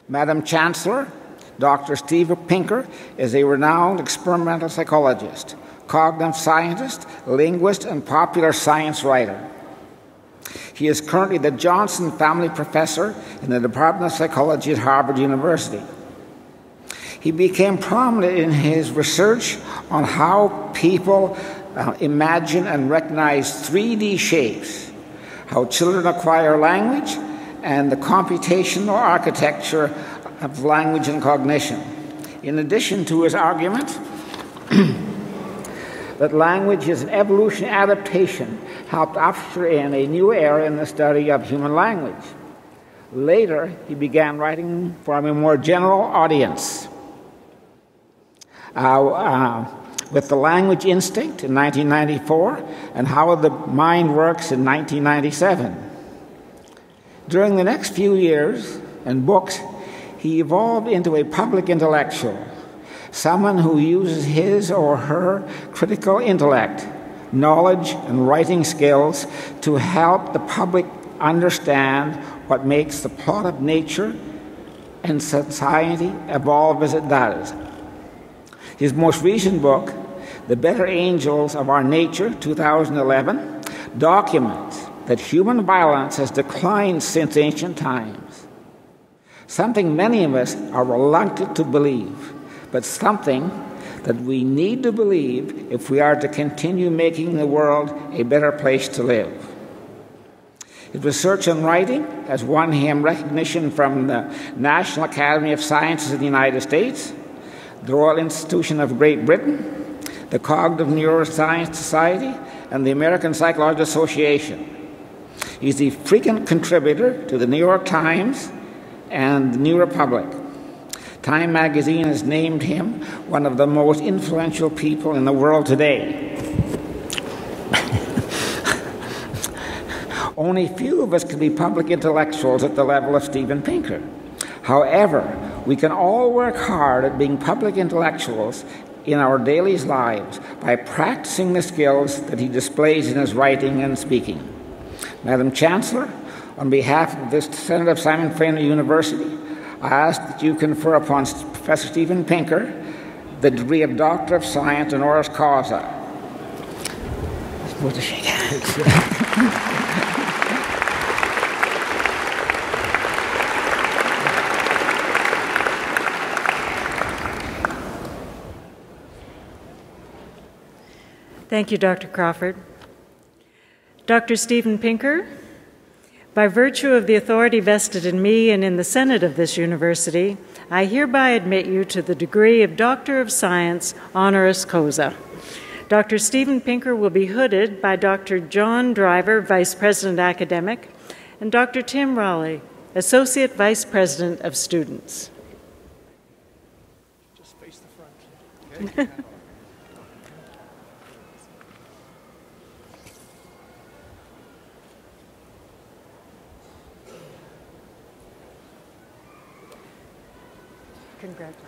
Madam Chancellor, Dr. Steven Pinker is a renowned experimental psychologist, cognitive scientist, linguist, and popular science writer. He is currently the Johnson Family Professor in the Department of Psychology at Harvard University. He became prominent in his research on how people imagine and recognize 3D shapes, how children acquire language, and the computational architecture of language and cognition. In addition to his argument that language is an evolutionary adaptation, helped usher in a new era in the study of human language. Later, he began writing for a more general audience. With The Language Instinct in 1994 and How the Mind Works in 1997. During the next few years and books, he evolved into a public intellectual, someone who uses his or her critical intellect, knowledge, and writing skills to help the public understand what makes the plot of nature and society evolve as it does. His most recent book, The Better Angels of Our Nature, 2011, documents that human violence has declined since ancient times. Something many of us are reluctant to believe, but something that we need to believe if we are to continue making the world a better place to live. His research and writing has won him recognition from the National Academy of Sciences in the United States, the Royal Institution of Great Britain, the Cognitive Neuroscience Society, and the American Psychological Association. He's a frequent contributor to the New York Times and the New Republic. Time magazine has named him one of the most influential people in the world today. Only few of us can be public intellectuals at the level of Steven Pinker. However, we can all work hard at being public intellectuals in our daily lives by practicing the skills that he displays in his writing and speaking. Madam Chancellor, on behalf of the Senate of Simon Fraser University, I ask that you confer upon Professor Steven Pinker the degree of Doctor of Science honoris causa. I'm supposed to shake hands. Thank you, Dr. Crawford. Dr. Steven Pinker, by virtue of the authority vested in me and in the Senate of this university, I hereby admit you to the degree of Doctor of Science honoris causa. Dr. Steven Pinker will be hooded by Dr. John Driver, Vice President Academic, and Dr. Tim Rowley, Associate Vice President of Students. Just face the front. Okay. Congratulations.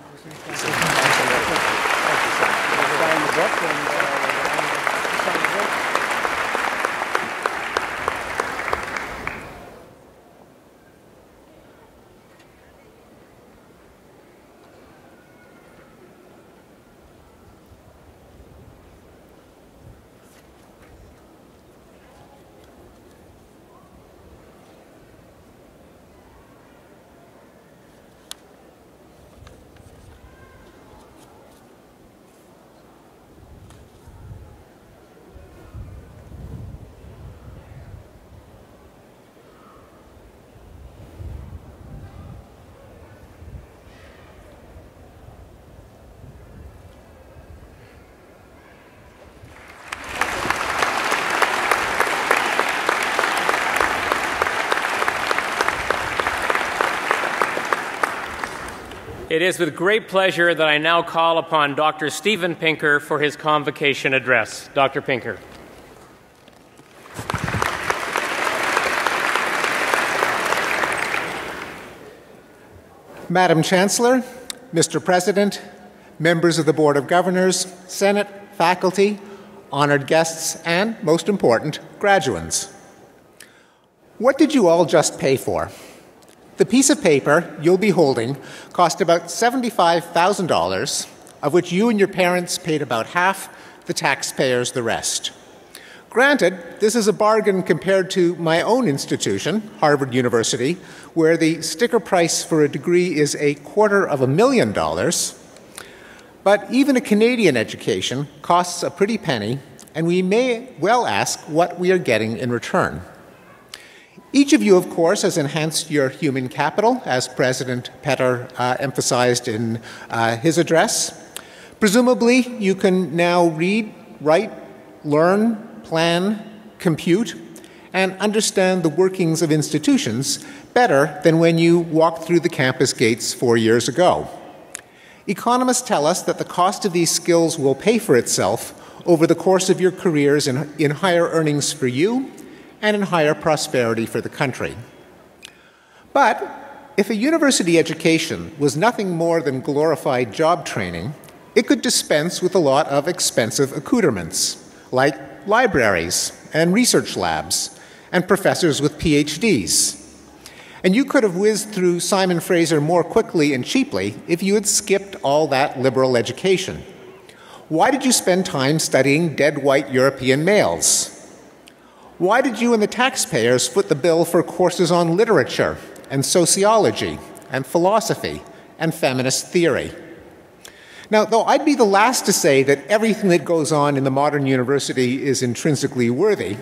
It is with great pleasure that I now call upon Dr. Steven Pinker for his convocation address. Dr. Pinker. Madam Chancellor, Mr. President, members of the Board of Governors, Senate, faculty, honored guests, and, most important, graduands. What did you all just pay for? The piece of paper you'll be holding cost about $75,000, of which you and your parents paid about half, the taxpayers the rest. Granted, this is a bargain compared to my own institution, Harvard University, where the sticker price for a degree is $250,000. But even a Canadian education costs a pretty penny, and we may well ask what we are getting in return. Each of you, of course, has enhanced your human capital, as President Petter emphasized in his address. Presumably, you can now read, write, learn, plan, compute, and understand the workings of institutions better than when you walked through the campus gates 4 years ago. Economists tell us that the cost of these skills will pay for itself over the course of your careers in higher earnings for you and in higher prosperity for the country. But if a university education was nothing more than glorified job training, it could dispense with a lot of expensive accoutrements, like libraries and research labs and professors with PhDs. And you could have whizzed through Simon Fraser more quickly and cheaply if you had skipped all that liberal education. Why did you spend time studying dead white European males? Why did you and the taxpayers foot the bill for courses on literature and sociology and philosophy and feminist theory? Now, though I'd be the last to say that everything that goes on in the modern university is intrinsically worthy,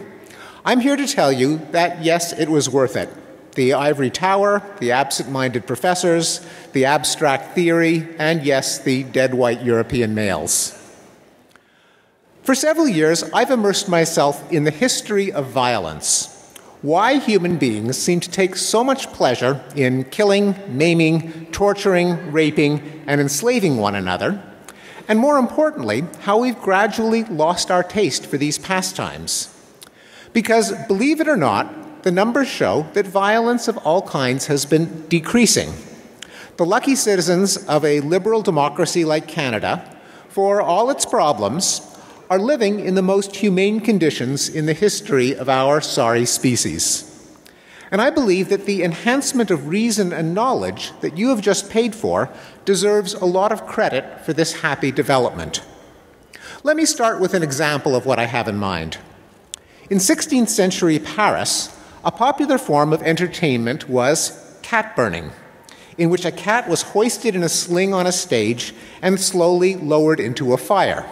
I'm here to tell you that, yes, it was worth it. The ivory tower, the absent-minded professors, the abstract theory, and, yes, the dead white European males. For several years, I've immersed myself in the history of violence. Why human beings seem to take so much pleasure in killing, maiming, torturing, raping, and enslaving one another, and more importantly, how we've gradually lost our taste for these pastimes. Because, believe it or not, the numbers show that violence of all kinds has been decreasing. The lucky citizens of a liberal democracy like Canada, for all its problems, are living in the most humane conditions in the history of our sorry species. And I believe that the enhancement of reason and knowledge that you have just paid for deserves a lot of credit for this happy development. Let me start with an example of what I have in mind. In 16th century Paris, a popular form of entertainment was cat burning, in which a cat was hoisted in a sling on a stage and slowly lowered into a fire.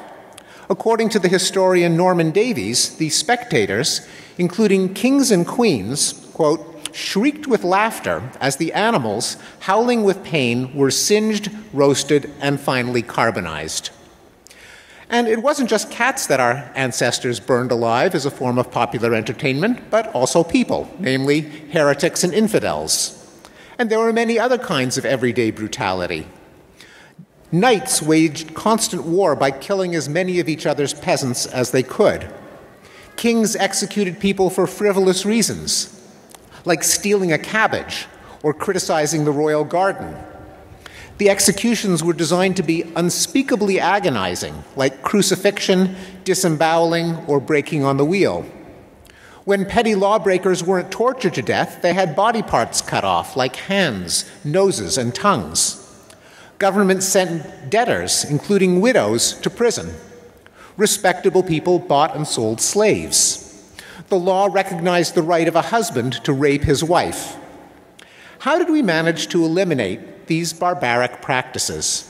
According to the historian Norman Davies, the spectators, including kings and queens, quote, shrieked with laughter as the animals, howling with pain, were singed, roasted, and finally carbonized. And it wasn't just cats that our ancestors burned alive as a form of popular entertainment, but also people, namely heretics and infidels. And there were many other kinds of everyday brutality. Knights waged constant war by killing as many of each other's peasants as they could. Kings executed people for frivolous reasons, like stealing a cabbage or criticizing the royal garden. The executions were designed to be unspeakably agonizing, like crucifixion, disemboweling, or breaking on the wheel. When petty lawbreakers weren't tortured to death, they had body parts cut off, like hands, noses, and tongues. Government sent debtors, including widows, to prison. Respectable people bought and sold slaves. The law recognized the right of a husband to rape his wife. How did we manage to eliminate these barbaric practices?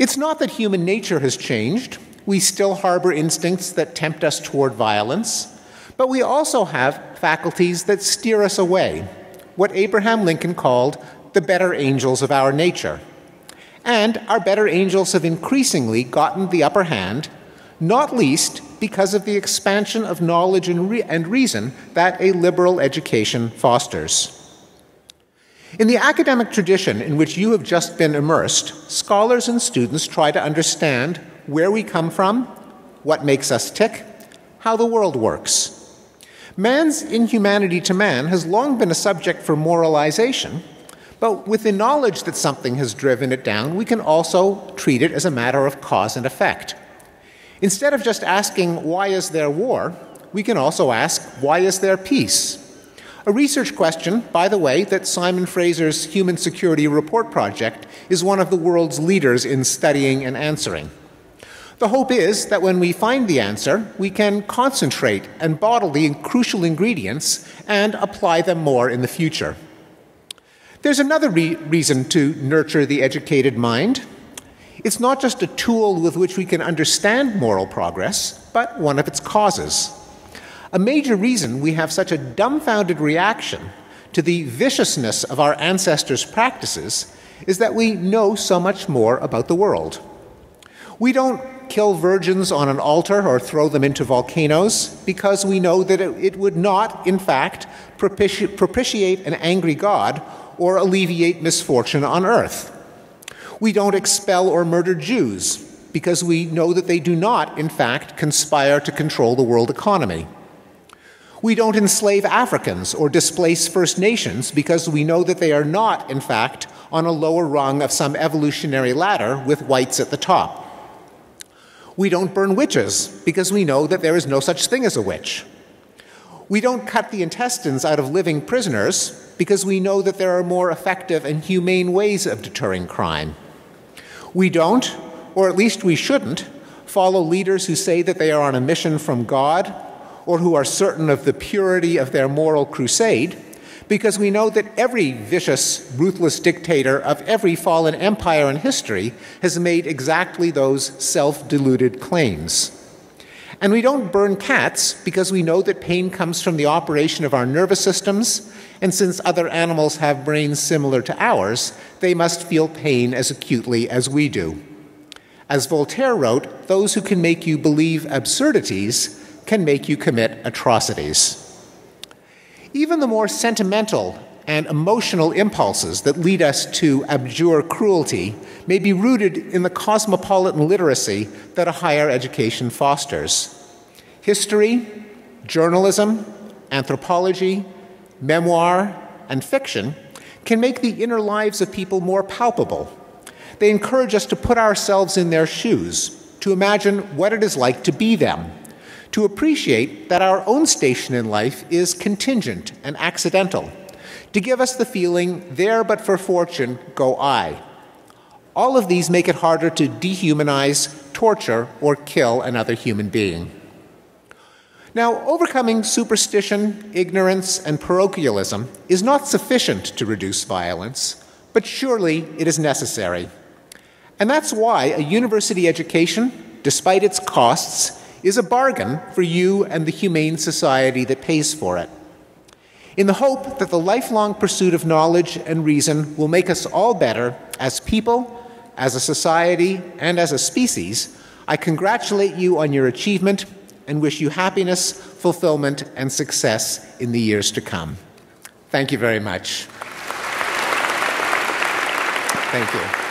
It's not that human nature has changed. We still harbor instincts that tempt us toward violence, but we also have faculties that steer us away, what Abraham Lincoln called the better angels of our nature. And our better angels have increasingly gotten the upper hand, not least because of the expansion of knowledge and reason that a liberal education fosters. In the academic tradition in which you have just been immersed, scholars and students try to understand where we come from, what makes us tick, how the world works. Man's inhumanity to man has long been a subject for moralization, but with the knowledge that something has driven it down, we can also treat it as a matter of cause and effect. Instead of just asking, why is there war, we can also ask, why is there peace? A research question, by the way, that Simon Fraser's Human Security Report Project is one of the world's leaders in studying and answering. The hope is that when we find the answer, we can concentrate and bottle the crucial ingredients and apply them more in the future. There's another reason to nurture the educated mind. It's not just a tool with which we can understand moral progress, but one of its causes. A major reason we have such a dumbfounded reaction to the viciousness of our ancestors' practices is that we know so much more about the world. We don't kill virgins on an altar or throw them into volcanoes because we know that it would not, in fact, propitiate an angry God or alleviate misfortune on earth. We don't expel or murder Jews because we know that they do not, in fact, conspire to control the world economy. We don't enslave Africans or displace First Nations because we know that they are not, in fact, on a lower rung of some evolutionary ladder with whites at the top. We don't burn witches because we know that there is no such thing as a witch. We don't cut the intestines out of living prisoners because we know that there are more effective and humane ways of deterring crime. We don't, or at least we shouldn't, follow leaders who say that they are on a mission from God or who are certain of the purity of their moral crusade, because we know that every vicious, ruthless dictator of every fallen empire in history has made exactly those self-deluded claims. And we don't burn cats because we know that pain comes from the operation of our nervous systems, and since other animals have brains similar to ours, they must feel pain as acutely as we do. As Voltaire wrote, those who can make you believe absurdities can make you commit atrocities. Even the more sentimental and emotional impulses that lead us to abjure cruelty may be rooted in the cosmopolitan literacy that a higher education fosters. History, journalism, anthropology, memoir, and fiction can make the inner lives of people more palpable. They encourage us to put ourselves in their shoes, to imagine what it is like to be them, to appreciate that our own station in life is contingent and accidental, to give us the feeling, there but for fortune go I. All of these make it harder to dehumanize, torture, or kill another human being. Now, overcoming superstition, ignorance, and parochialism is not sufficient to reduce violence, but surely it is necessary. And that's why a university education, despite its costs, is a bargain for you and the humane society that pays for it. In the hope that the lifelong pursuit of knowledge and reason will make us all better as people, as a society, and as a species, I congratulate you on your achievement and wish you happiness, fulfillment, and success in the years to come. Thank you very much. Thank you.